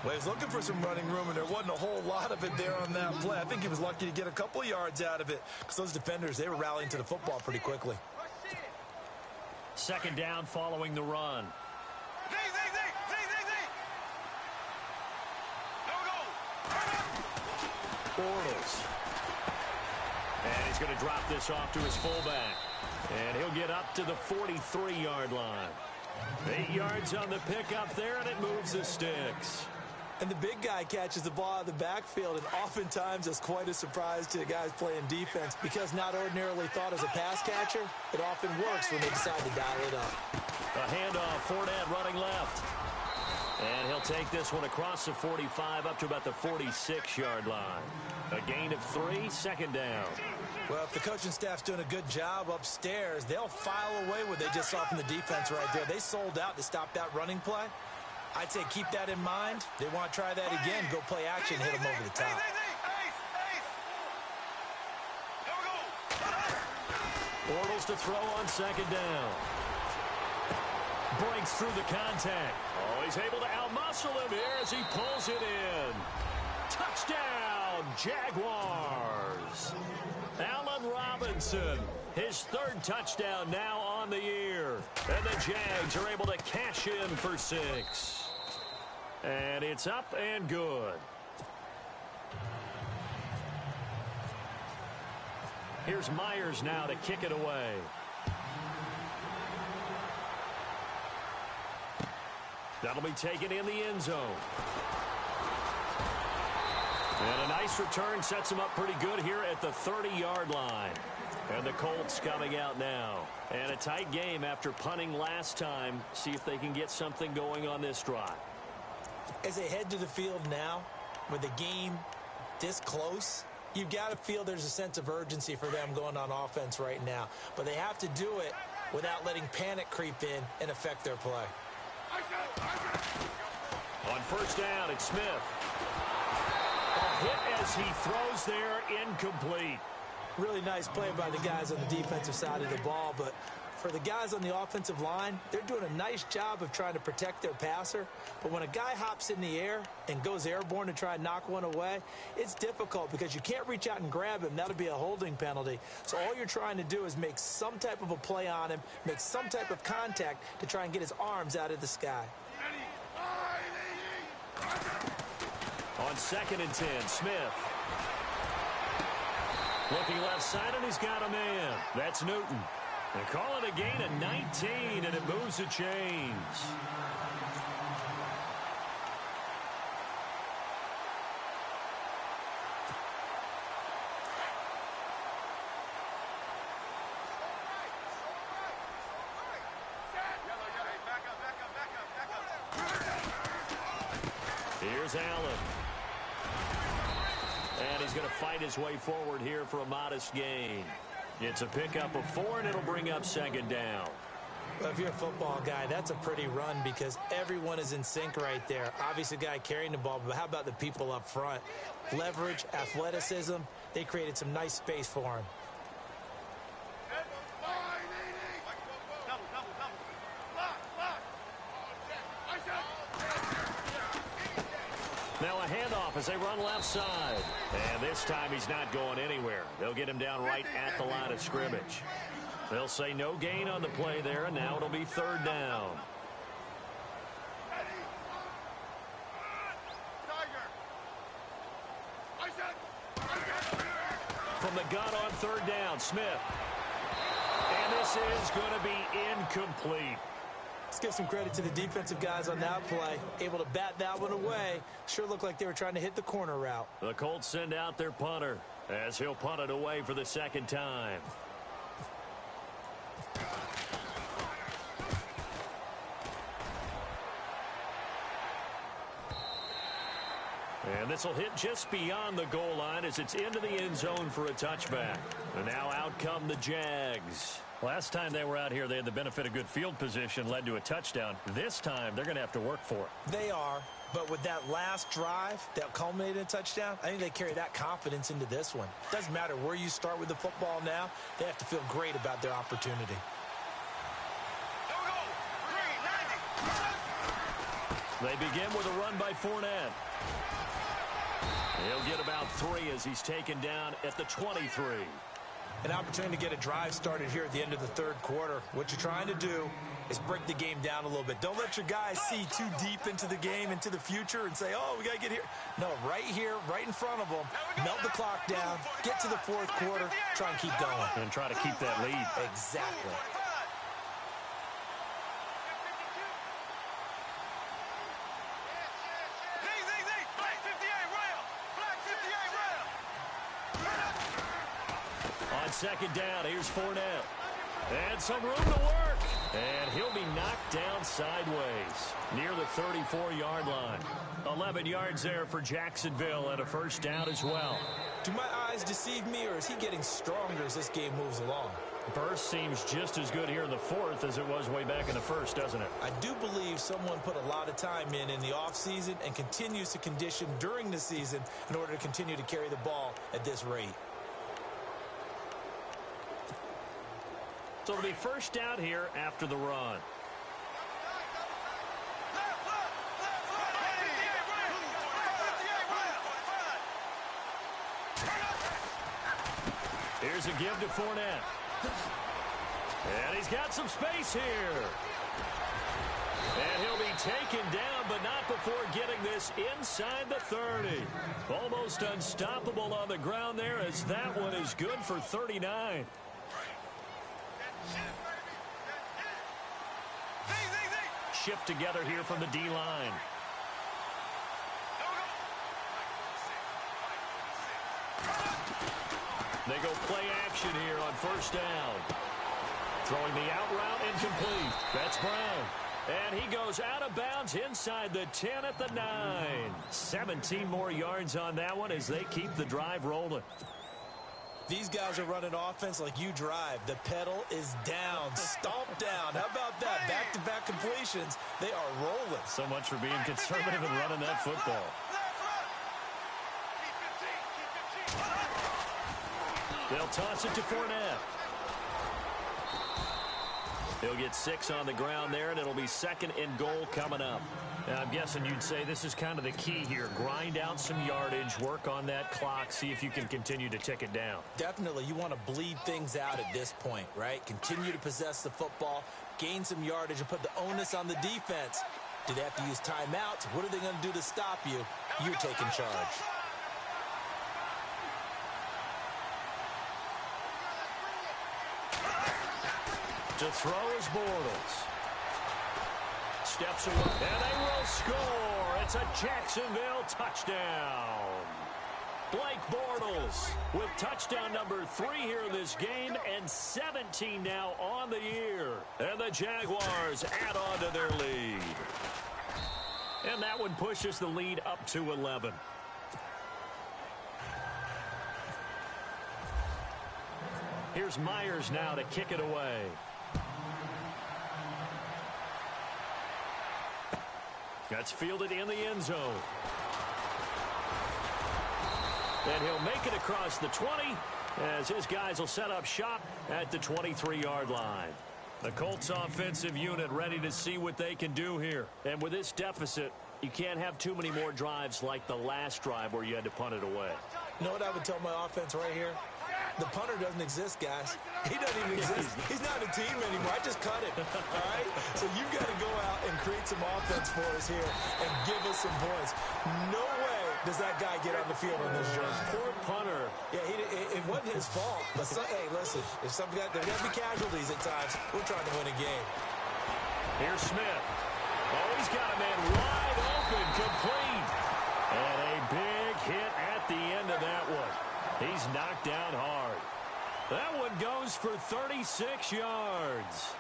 Well, he was looking for some running room, and there wasn't a whole lot of it there on that play. I think he was lucky to get a couple yards out of it because those defenders, they were rallying to the football pretty quickly. Second down following the run. Bortles. And he's going to drop this off to his fullback. And he'll get up to the 43-yard line. 8 yards on the pickup there, and it moves the sticks. And the big guy catches the ball out of the backfield, and oftentimes that's quite a surprise to the guys playing defense because not ordinarily thought as a pass catcher, it often works when they decide to dial it up. A handoff, Fournette running left. And he'll take this one across the 45 up to about the 46-yard line. A gain of 3, second down. Well, if the coaching staff's doing a good job upstairs, they'll file away what they just saw from the defense right there. They sold out to stop that running play. I'd say keep that in mind. They want to try that again, go play action, hit them over the top. Bortles to throw on second down. Breaks through the contact. Oh, he's able to outmuscle him here as he pulls it in. Touchdown, Jaguars. Allen Robinson, his third touchdown now on the year. And the Jags are able to cash in for 6. And it's up and good. Here's Myers now to kick it away. That'll be taken in the end zone. And a nice return sets him up pretty good here at the 30-yard line. And the Colts coming out now. And a tight game after punting last time. See if they can get something going on this drive. As they head to the field now, with the game this close, you've got to feel there's a sense of urgency for them going on offense right now. But they have to do it without letting panic creep in and affect their play. On first down, it's Smith. A hit as he throws there, incomplete. Really nice play by the guys on the defensive side of the ball, but for the guys on the offensive line, they're doing a nice job of trying to protect their passer. But when a guy hops in the air and goes airborne to try and knock one away, it's difficult because you can't reach out and grab him. That'll be a holding penalty. So all you're trying to do is make some type of a play on him, make some type of contact to try and get his arms out of the sky. On 2nd and 10, Smith. Looking left side, and he's got a man. That's Newton. They call it a gain of 19, and it moves the chains. Here's Allen. And he's going to fight his way forward here for a modest gain. It's a pickup of 4, and it'll bring up second down. Well, if you're a football guy, that's a pretty run because everyone is in sync right there. Obviously, the guy carrying the ball, but how about the people up front? Leverage, athleticism, they created some nice space for him. Now a handoff as they run left side. And this time he's not going anywhere. They'll get him down right at the line of scrimmage. They'll say no gain on the play there, and now it'll be third down. From the gun on third down, Smith. And this is going to be incomplete. Let's give some credit to the defensive guys on that play. Able to bat that one away. Sure looked like they were trying to hit the corner route. The Colts send out their punter as he'll punt it away for the second time. And this will hit just beyond the goal line as it's into the end zone for a touchback. And now out come the Jags. Last time they were out here, they had the benefit of good field position, led to a touchdown. This time, they're going to have to work for it. They are, but with that last drive that culminated in a touchdown, I think they carry that confidence into this one. Doesn't matter where you start with the football now, they have to feel great about their opportunity. They begin with a run by Fournette. He'll get about 3 as he's taken down at the 23. An opportunity to get a drive started here at the end of the third quarter. What you're trying to do is break the game down a little bit. Don't let your guys see too deep into the game, into the future, and say, oh, we got to get here. No, right here, right in front of them, melt the clock down, get to the fourth quarter, try and keep going. And try to keep that lead. Exactly. On second down, here's Fournette. And some room to work. And he'll be knocked down sideways near the 34-yard line. 11 yards there for Jacksonville and a first down as well. Do my eyes deceive me, or is he getting stronger as this game moves along? Burst seems just as good here in the fourth as it was way back in the first, doesn't it? I do believe someone put a lot of time in the offseason and continues to condition during the season in order to continue to carry the ball at this rate. So it'll be first down here after the run. Here's a give to Fournette. And he's got some space here. And he'll be taken down, but not before getting this inside the 30. Almost unstoppable on the ground there, as that one is good for 39. Shift together here from the D-line. They go play action here on first down. Throwing the out route incomplete. That's Brown. And he goes out of bounds inside the 10 at the 9. 17 more yards on that one as they keep the drive rolling. These guys are running offense like you drive. The pedal is down, stomp down. How about that? Back-to-back completions. They are rolling. So much for being conservative and running that football. They'll toss it to Fournette. He'll get 6 on the ground there, and it'll be second and goal coming up. Now, I'm guessing you'd say this is kind of the key here. Grind out some yardage, work on that clock, see if you can continue to tick it down. Definitely. You want to bleed things out at this point, right? Continue to possess the football, gain some yardage, and put the onus on the defense. Do they have to use timeouts? What are they going to do to stop you? You're taking charge. To throw is Bortles. Steps away, and they will score. It's a Jacksonville touchdown. Blake Bortles with touchdown number 3 here in this game, and 17 now on the year. And the Jaguars add on to their lead. And that one pushes the lead up to 11. Here's Myers now to kick it away. That's fielded in the end zone. And he'll make it across the 20 as his guys will set up shop at the 23-yard line. The Colts offensive unit ready to see what they can do here. And with this deficit, you can't have too many more drives like the last drive where you had to punt it away. You know what I would tell my offense right here? The punter doesn't exist, guys. He doesn't even exist. He's not a team anymore. I just cut him, all right? So you've got to go out and create some offense for us here and give us some points. No way does that guy get on the field on this drive. Poor punter. Yeah, it wasn't his fault. But hey, listen, if there's got to be casualties at times. We're trying to win a game. Here's Smith. Oh, he's got a man wide open, complete. And a big hit at the end of that one. He's knocked down hard. That one goes for 36 yards.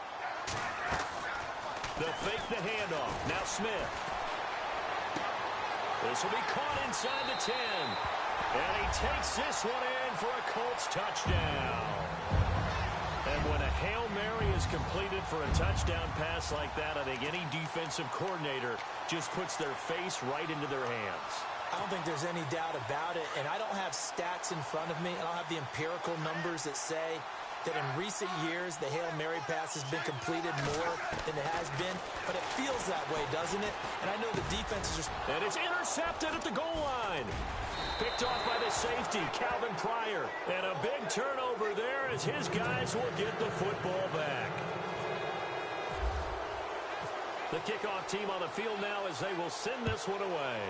They'll fake the handoff. Now Smith. This will be caught inside the 10. And he takes this one in for a Colts touchdown. And when a Hail Mary is completed for a touchdown pass like that, I think any defensive coordinator just puts their face right into their hands. I don't think there's any doubt about it, and I don't have stats in front of me. I don't have the empirical numbers that say that in recent years, the Hail Mary pass has been completed more than it has been, but it feels that way, doesn't it? And I know the defenses are... And it's intercepted at the goal line. Picked off by the safety, Calvin Pryor. And a big turnover there as his guys will get the football back. The kickoff team on the field now as they will send this one away.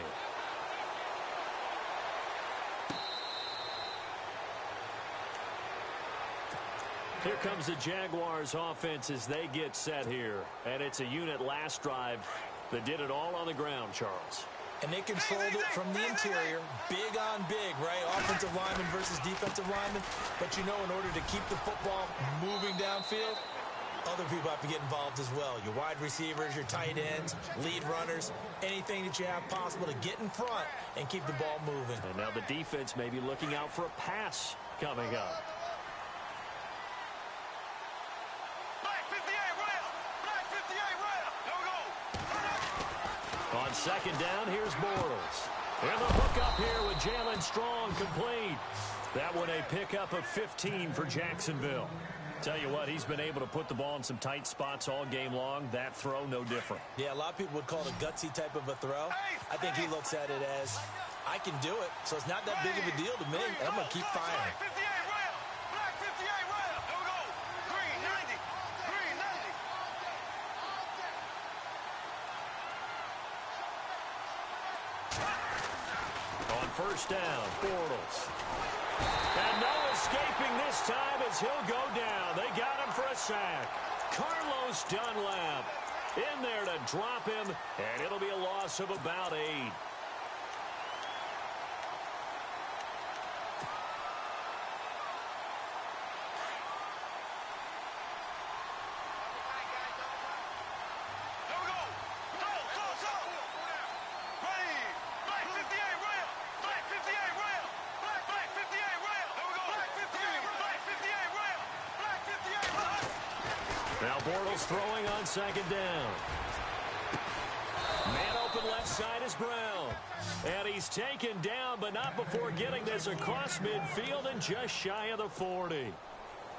Here comes the Jaguars offense as they get set here. And it's a unit last drive that did it all on the ground, Charles. And they controlled it from the interior, big on big, right? Offensive lineman versus defensive lineman. But you know, in order to keep the football moving downfield, other people have to get involved as well. Your wide receivers, your tight ends, lead runners, anything that you have possible to get in front and keep the ball moving. And now the defense may be looking out for a pass coming up. On second down, here's Bortles. And the hook up here with Jalen Strong complete. That one a pickup of 15 for Jacksonville. Tell you what, he's been able to put the ball in some tight spots all game long. That throw, no different. Yeah, a lot of people would call it a gutsy type of a throw. I think he looks at it as, I can do it, so it's not that big of a deal to me. I'm going to keep firing. On first down, Bortles. And no escaping this time as he'll go down. They got him for a sack. Carlos Dunlap in there to drop him, and it'll be a loss of about 8. Now Bortles throwing on second down. Man open left side is Brown. And he's taken down, but not before getting this across midfield and just shy of the 40.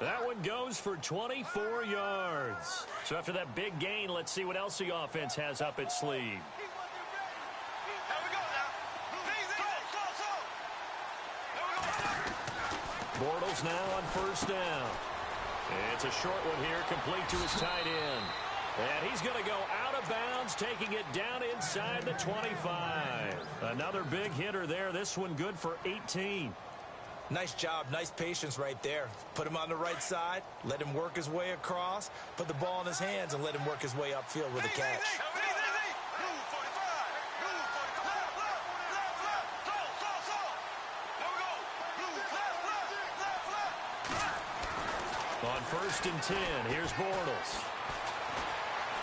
That one goes for 24 yards. So after that big gain, let's see what else the offense has up its sleeve. Bortles now on first down. It's a short one here, complete to his tight end. And he's going to go out of bounds, taking it down inside the 25. Another big hitter there. This one good for 18. Nice job, nice patience right there. Put him on the right side, let him work his way across, put the ball in his hands, and let him work his way upfield with a catch. On first and 10, here's Bortles.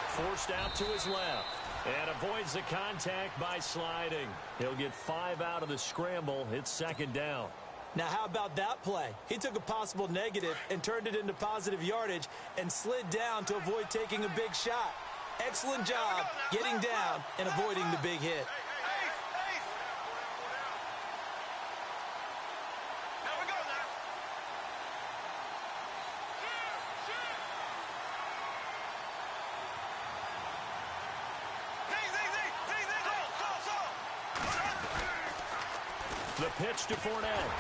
Forced out to his left and avoids the contact by sliding. He'll get 5 out of the scramble. It's second down. Now, how about that play? He took a possible negative and turned it into positive yardage and slid down to avoid taking a big shot. Excellent job getting down and avoiding the big hit. The pitch to Fournette.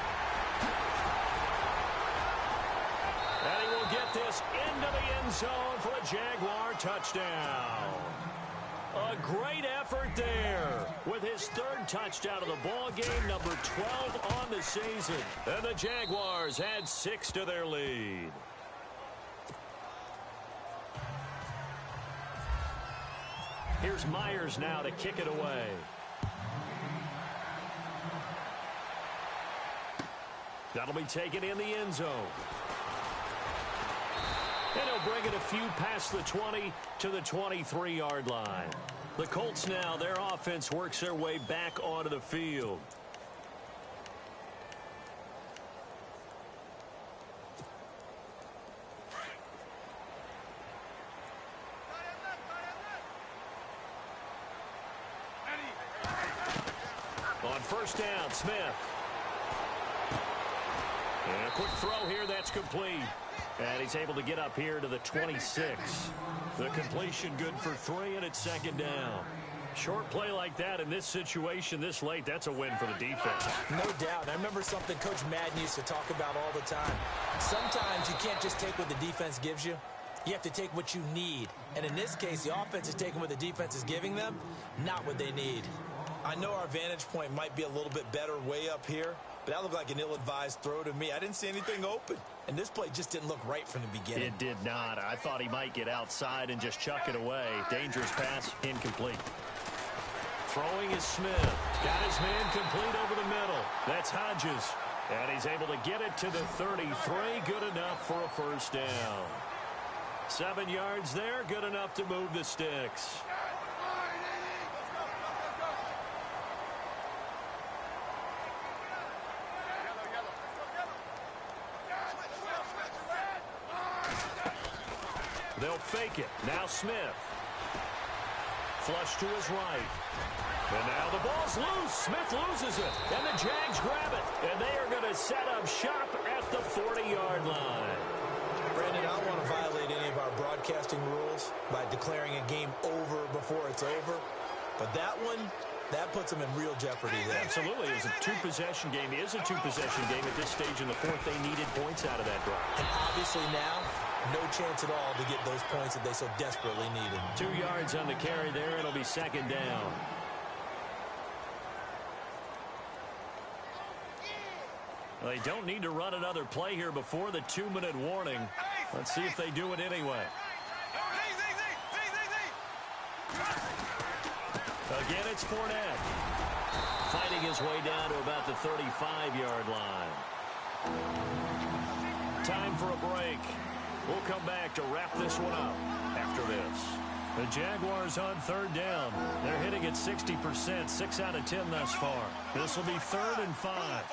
And he will get this into the end zone for a Jaguar touchdown. A great effort there with his 3rd touchdown of the ball game, number 12 on the season. And the Jaguars add 6 to their lead. Here's Myers now to kick it away. That'll be taken in the end zone. And he'll bring it a few past the 20 to the 23-yard line. The Colts now, their offense works their way back onto the field. On first down, Smith. And a quick throw here, that's complete. And he's able to get up here to the 26. The completion good for 3, and it's second down. Short play like that in this situation this late, that's a win for the defense. No doubt. I remember something Coach Madden used to talk about all the time. Sometimes you can't just take what the defense gives you. You have to take what you need. And in this case, the offense is taking what the defense is giving them, not what they need. I know our vantage point might be a little bit better way up here, but that looked like an ill-advised throw to me. I didn't see anything open. And this play just didn't look right from the beginning. It did not. I thought he might get outside and just chuck it away. Dangerous pass, incomplete. Throwing is Smith. Got his man complete over the middle. That's Hodges. And he's able to get it to the 33. Good enough for a first down. 7 yards there. Good enough to move the sticks. They'll fake it. Now Smith. Flush to his right. And now the ball's loose. Smith loses it. And the Jags grab it. And they are going to set up shop at the 40-yard line. Brandon, I don't want to violate any of our broadcasting rules by declaring a game over before it's over. But that one, that puts them in real jeopardy there. Absolutely. It was a two-possession game. It is a two-possession game at this stage in the fourth. They needed points out of that drive. And obviously now, no chance at all to get those points that they so desperately needed. 2 yards on the carry there. It'll be second down. Well, they don't need to run another play here before the 2-minute warning. Let's see if they do it anyway. Again, it's Fournette. Fighting his way down to about the 35-yard line. Time for a break. We'll come back to wrap this one up after this. The Jaguars on third down. They're hitting at 60%, 6 out of 10 thus far. This will be 3rd and 5.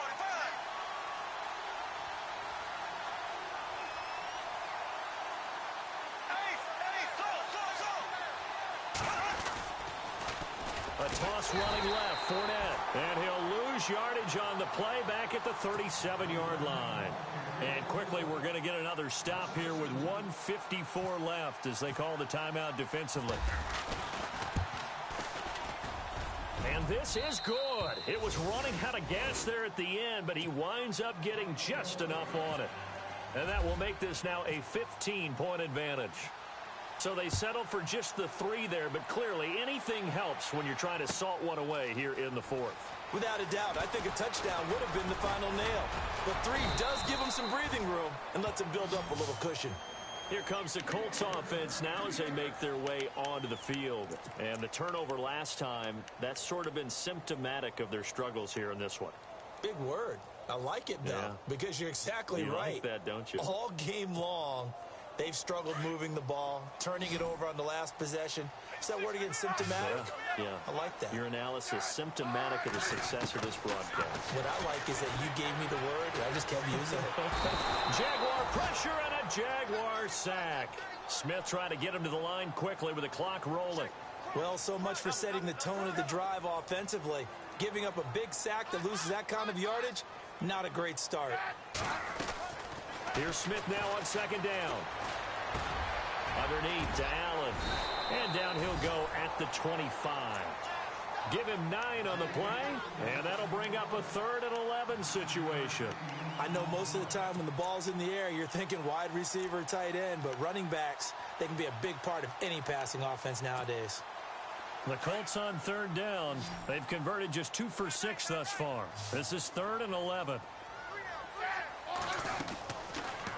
A toss running left, Fournette. And he'll lose yardage on the play back at the 37-yard line. And quickly, we're going to get another stop here with 1:54 left as they call the timeout defensively. And this is good. It was running out of gas there at the end, but he winds up getting just enough on it. And that will make this now a 15-point advantage. So they settle for just the 3 there, but clearly anything helps when you're trying to salt one away here in the fourth. Without a doubt, I think a touchdown would have been the final nail. But 3 does give them some breathing room and lets them build up a little cushion. Here comes the Colts offense now as they make their way onto the field. And the turnover last time, that's sort of been symptomatic of their struggles here in this one. Big word. I like it, though, because you're exactly right. You like that, don't you? All game long, they've struggled moving the ball, turning it over on the last possession. Is that word again, symptomatic? Yeah. I like that. Your analysis, symptomatic of the success of this broadcast. What I like is that you gave me the word, and I just kept using it. Jaguar pressure and a Jaguar sack. Smith trying to get him to the line quickly with the clock rolling. Well, so much for setting the tone of the drive offensively. Giving up a big sack that loses that kind of yardage, not a great start. Here's Smith now on second down. Underneath to Allen. And down he'll go at the 25. Give him 9 on the play, and that'll bring up a 3rd and 11 situation. I know most of the time when the ball's in the air, you're thinking wide receiver, tight end, but running backs, they can be a big part of any passing offense nowadays. The Colts on third down. They've converted just 2 for 6 thus far. This is 3rd and 11.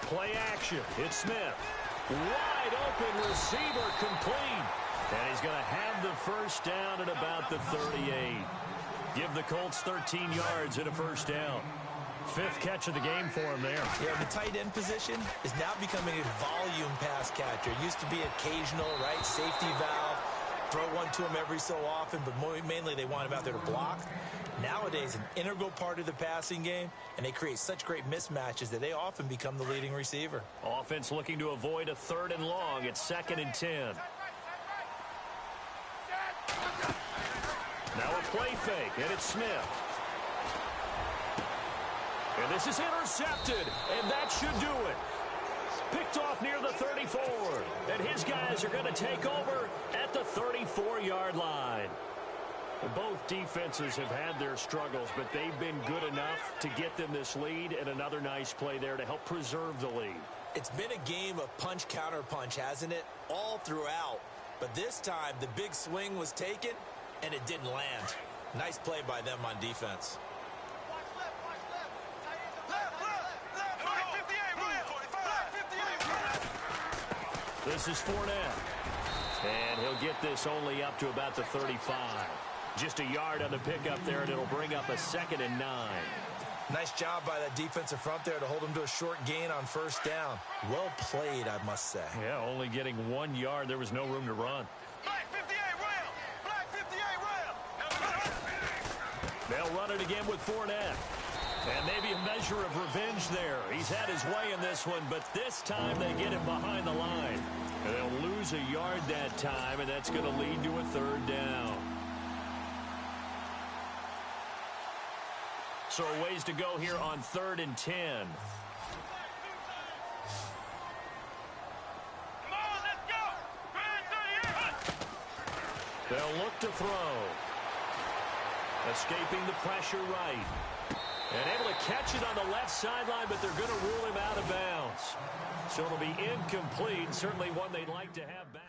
Play action. It's Smith. Wide open receiver complete. And he's going to have the first down at about the 38. Give the Colts 13 yards and a first down. 5th catch of the game for him there. Yeah, the tight end position is now becoming a volume pass catcher. It used to be occasional, right? Safety valve. Throw one to him every so often, but mainly they want him out there to block. Nowadays, an integral part of the passing game, and they create such great mismatches that they often become the leading receiver. Offense looking to avoid a 3rd and long. It's 2nd and 10. Now a play fake, and it's Smith. And this is intercepted, and that should do it. Picked off near the 34. And his guys are going to take over at the 34-yard line. Both defenses have had their struggles, but they've been good enough to get them this lead, and another nice play there to help preserve the lead. It's been a game of punch-counter-punch, hasn't it? All throughout. But this time, the big swing was taken, and it didn't land. Nice play by them on defense. Watch left, watch left. Left. Flag 58, Will. Flag 58, Will. This is Fournette. And he'll get this only up to about the 35. Just a yard on the pickup there, and it'll bring up a 2nd and 9. Nice job by that defensive front there to hold him to a short gain on first down. Well played, I must say. Yeah, only getting 1 yard. There was no room to run. Flag 58, Will. Flag 58, Will. They'll run it again with Fournette. And maybe a measure of revenge there. He's had his way in this one, but this time they get him behind the line. And they'll lose a yard that time, and that's going to lead to a 3rd down. So a ways to go here on 3rd and 10. Come on, let's go. Flag 38. They'll look to throw. Escaping the pressure right. And able to catch it on the left sideline, but they're going to rule him out of bounds. So it'll be incomplete. Certainly one they'd like to have back.